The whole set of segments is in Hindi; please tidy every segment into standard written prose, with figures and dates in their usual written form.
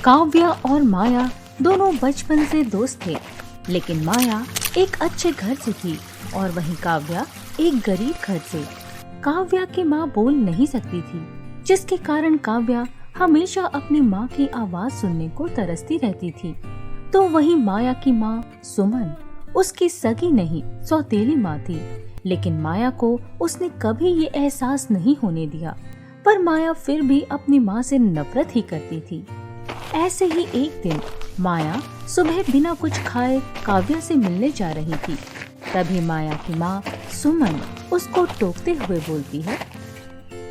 काव्या और माया दोनों बचपन से दोस्त थे, लेकिन माया एक अच्छे घर से थी और वहीं काव्या एक गरीब घर से। काव्या की माँ बोल नहीं सकती थी, जिसके कारण काव्या हमेशा अपनी माँ की आवाज सुनने को तरसती रहती थी। तो वहीं माया की माँ सुमन उसकी सगी नहीं सौतेली माँ थी, लेकिन माया को उसने कभी ये एहसास नहीं होने दिया। पर माया फिर भी अपनी माँ से नफरत ही करती थी। ऐसे ही एक दिन माया सुबह बिना कुछ खाए काव्या से मिलने जा रही थी। तभी माया की माँ सुमन उसको टोकते हुए बोलती है,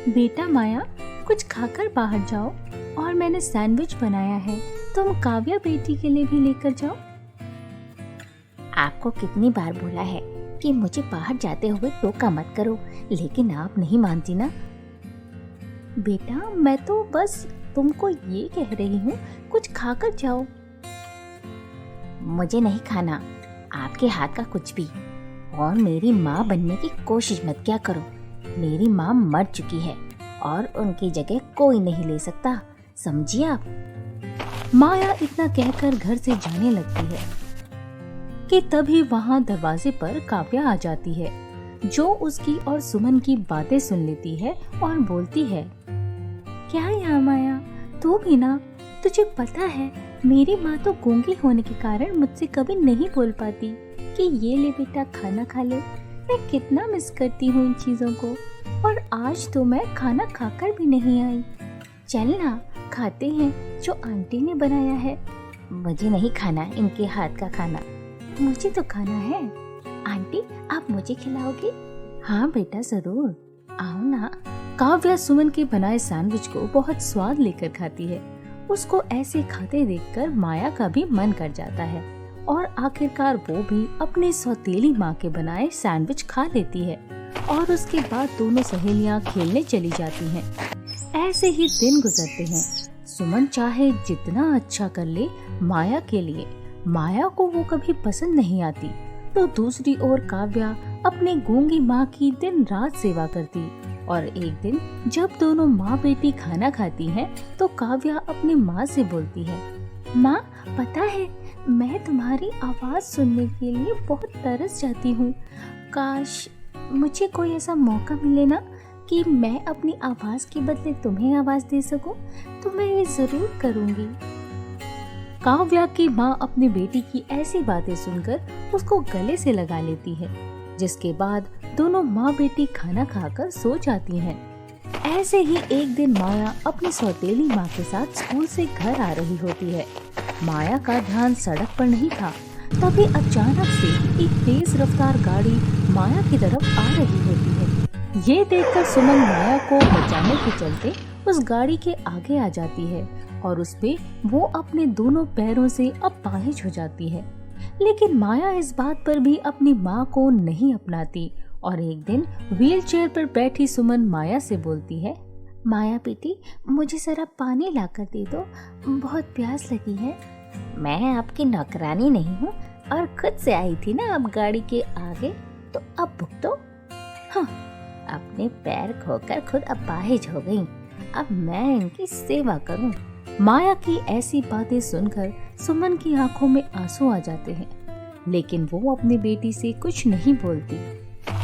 बेटा माया, कुछ खाकर बाहर जाओ और मैंने सैंडविच बनाया है, तुम काव्या बेटी के लिए भी लेकर जाओ। आपको कितनी बार बोला है कि मुझे बाहर जाते हुए टोका मत करो, लेकिन आप नहीं मानती ना। बेटा मैं तो बस तुमको ये कह रही हूँ, कुछ खाकर जाओ। मुझे नहीं खाना आपके हाथ का कुछ भी, और मेरी माँ बनने की कोशिश मत क्या करो। मेरी माँ मर चुकी है और उनकी जगह कोई नहीं ले सकता, समझिए आप। माया इतना कहकर घर से जाने लगती है कि तभी वहाँ दरवाजे पर काव्या आ जाती है, जो उसकी और सुमन की बातें सुन लेती है और बोलती है, क्या यार माया, तू भी ना, तुझे पता है मेरी माँ तो गूंगी होने के कारण मुझसे कभी नहीं बोल पाती कि ये ले बेटा खाना खा ले। मैं कितना मिस करती हूँ इन चीजों को, और आज तो मैं खाना खाकर भी नहीं आई। चल ना खाते हैं जो आंटी ने बनाया है। मुझे नहीं खाना इनके हाथ का खाना। मुझे तो खाना है। आंटी आप मुझे खिलाओगी? हाँ बेटा जरूर, आओ ना। काव्या सुमन के बनाए सैंडविच को बहुत स्वाद लेकर खाती है। उसको ऐसे खाते देखकर माया का भी मन कर जाता है और आखिरकार वो भी अपने सौतेली माँ के बनाए सैंडविच खा लेती है। और उसके बाद दोनों सहेलियाँ खेलने चली जाती हैं। ऐसे ही दिन गुजरते हैं। सुमन चाहे जितना अच्छा कर ले माया के लिए, माया को वो कभी पसंद नहीं आती। तो दूसरी ओर काव्या अपने गूंगी माँ की दिन रात सेवा करती। और एक दिन जब दोनों माँ बेटी खाना खाती हैं, तो काव्या अपनी माँ से बोलती है, माँ पता है मैं तुम्हारी आवाज सुनने के लिए बहुत तरस जाती हूँ। काश मुझे कोई ऐसा मौका मिले ना कि मैं अपनी आवाज के बदले तुम्हें आवाज दे सकूं, तो मैं ये जरूर करूँगी। काव्या की माँ अपनी बेटी की ऐसी बातें सुनकर उसको गले से लगा लेती है, जिसके बाद दोनों माँ बेटी खाना खाकर सो जाती हैं। ऐसे ही एक दिन माया अपनी सौतेली माँ के साथ स्कूल से घर आ रही होती है। माया का ध्यान सड़क पर नहीं था। तभी अचानक से एक तेज रफ्तार गाड़ी माया की तरफ आ रही होती है। ये देखकर सुमन माया को बचाने के चलते उस गाड़ी के आगे आ जाती है और उस पे वो अपने दोनों पैरों से अपाहिज हो जाती है। लेकिन माया इस बात पर भी अपनी माँ को नहीं अपनाती और एक दिन व्हील चेयर पर बैठी सुमन माया से बोलती है, माया बेटी मुझे जरा पानी लाकर दे दो, बहुत प्यास लगी है। मैं आपकी नौकरानी नहीं हूँ और खुद से आई थी ना अब गाड़ी के आगे, तो अब भुगतो। हाँ, अपने पैर खोकर खुद अपाहिज हो गई, अब मैं इनकी सेवा करूँ। माया की ऐसी बातें सुनकर सुमन की आंखों में आंसू आ जाते हैं, लेकिन वो अपनी बेटी से कुछ नहीं बोलती।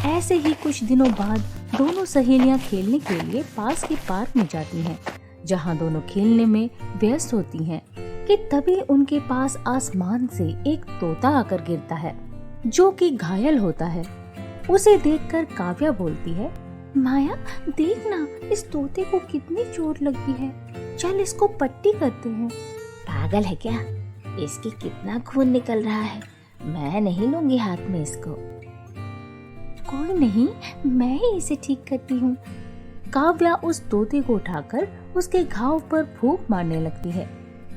ऐसे ही कुछ दिनों बाद दोनों सहेलियां खेलने के लिए पास के पार्क में जाती हैं, जहां दोनों खेलने में व्यस्त होती हैं कि तभी उनके पास आसमान से एक तोता आकर गिरता है, जो कि घायल होता है। उसे देखकर काव्या बोलती है, माया देख ना, इस तोते को कितनी चोट लगी है, चल इसको पट्टी करते हैं। पागल है क्या? इसके कितना खून निकल रहा है, मैं नहीं लूंगी हाथ में इसको। कोई नहीं, मैं ही इसे ठीक करती हूँ। काव्या उस तोते को उठाकर उसके घाव पर फूंक मारने लगती है,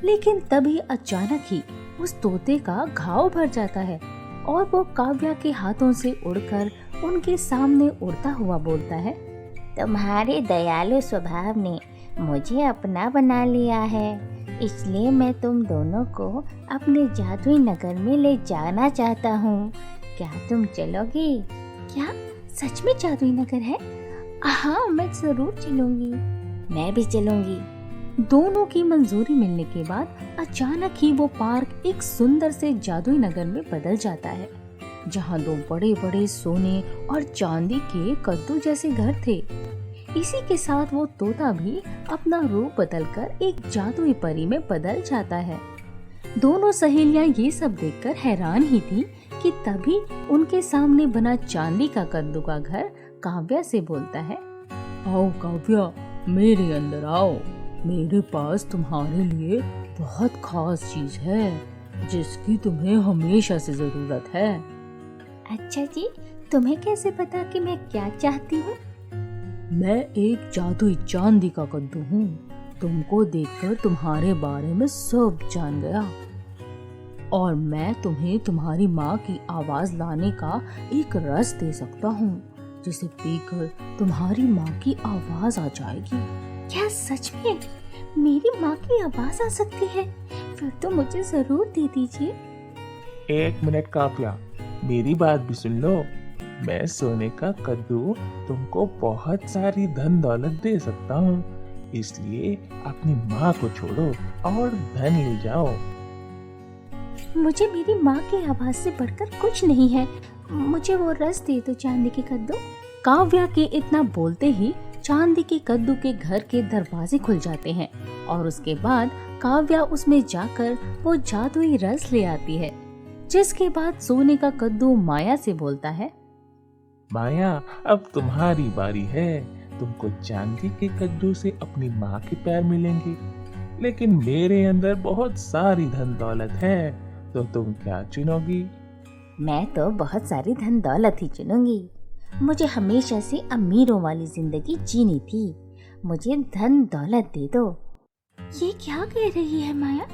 लेकिन तभी अचानक ही उस तोते का घाव भर जाता है और वो काव्या के हाथों से उड़कर उनके सामने उड़ता हुआ बोलता है, तुम्हारे दयालु स्वभाव ने मुझे अपना बना लिया है, इसलिए मैं तुम दोनों को अपने जादुई नगर में ले जाना चाहता हूँ। क्या तुम चलोगी? क्या सच में जादुई नगर है? हाँ मैं जरूर चलूंगी। मैं भी चलूंगी। दोनों की मंजूरी मिलने के बाद अचानक ही वो पार्क एक सुंदर से जादुई नगर में बदल जाता है, जहाँ दो बड़े बड़े सोने और चांदी के कद्दू जैसे घर थे। इसी के साथ वो तोता भी अपना रूप बदलकर एक जादुई परी में बदल जाता है। दोनों सहेलियां ये सब देखकर हैरान ही थी कि तभी उनके सामने बना चांदी का कद्दू का घर काव्या से बोलता है, आओ काव्या, मेरे अंदर आओ। मेरे पास तुम्हारे लिए बहुत खास चीज है जिसकी तुम्हें हमेशा से जरूरत है। अच्छा जी, तुम्हें कैसे पता कि मैं क्या चाहती हूँ? मैं एक जादुई चांदी का कद्दू हूँ। तुमको देखकर तुम्हारे बारे में सब जान गया और मैं तुम्हें तुम्हारी माँ की आवाज लाने का एक रस दे सकता हूँ, जिसे पीकर तुम्हारी माँ की आवाज आ जाएगी। क्या सच में मेरी माँ की आवाज आ सकती है? फिर तो मुझे जरूर दे दीजिए। एक मिनट काव्या, मेरी बात भी सुन लो। मैं सोने का कद्दू तुमको बहुत सारी धन दौलत दे सकता हूँ, इसलिए अपनी माँ को छोड़ो और धन ले जाओ। मुझे मेरी माँ की आवाज से बढ़कर कुछ नहीं है। मुझे वो रस दे दो चांदी के कद्दू। काव्या के इतना बोलते ही चांदी के कद्दू के घर के दरवाजे खुल जाते हैं और उसके बाद काव्या उसमें जाकर वो जादुई रस ले आती है, जिसके बाद सोने का कद्दू माया से बोलता है, माया, अब तुम्हारी बारी है। तुमको चांदी के कद्दू से अपनी माँ के पैर मिलेंगे, लेकिन मेरे अंदर बहुत सारी धन दौलत है, तो तुम क्या चुनोगी? मैं तो बहुत सारी धन दौलत ही चुनूंगी। मुझे हमेशा से अमीरों वाली जिंदगी जीनी थी। मुझे धन दौलत दे दो। ये क्या कह रही है माया?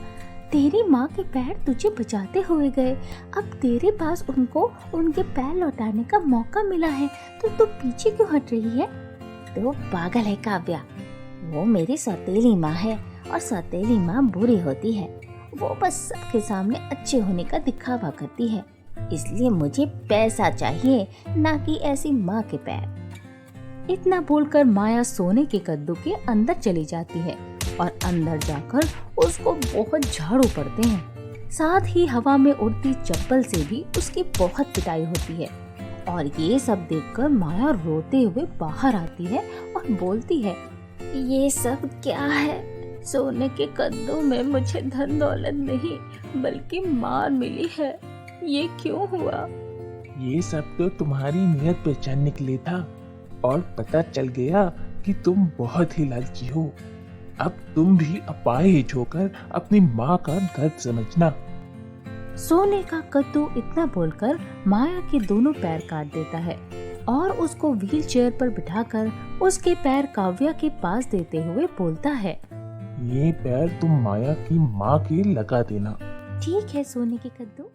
तेरी माँ के पैर तुझे बचाते हुए गए, अब तेरे पास उनको उनके पैर लौटाने का मौका मिला है, तो तू पीछे क्यों हट रही है? तो पागल है काव्या, वो मेरी सौतेली माँ है और सौतेली माँ बुरी होती है। वो बस सबके सामने अच्छे होने का दिखावा करती है, इसलिए मुझे पैसा चाहिए, ना कि ऐसी माँ के पैर। इतना बोलकर माया सोने के कद्दू के अंदर चली जाती है और अंदर जाकर उसको बहुत झाड़ू पड़ते हैं। साथ ही हवा में उड़ती चप्पल से भी उसकी बहुत पिटाई होती है और ये सब देखकर माया रोते हुए बाहर आती है और बोलती है, ये सब क्या है? सोने के कद्दू में मुझे धन दौलत नहीं बल्कि मार मिली है। ये क्यों हुआ? ये सब तो तुम्हारी नियत पहचानने के लिए था और पता चल गया कि तुम बहुत ही लालची हो। अब तुम भी अपाहिज होकर अपनी माँ का दर्द समझना। सोने का कद्दू इतना बोलकर माया के दोनों पैर काट देता है और उसको व्हील चेयर पर बिठाकर उसके पैर काव्या के पास देते हुए बोलता है, ये पैर तुम माया की माँ के लगा देना। ठीक है सोने के कद्दू।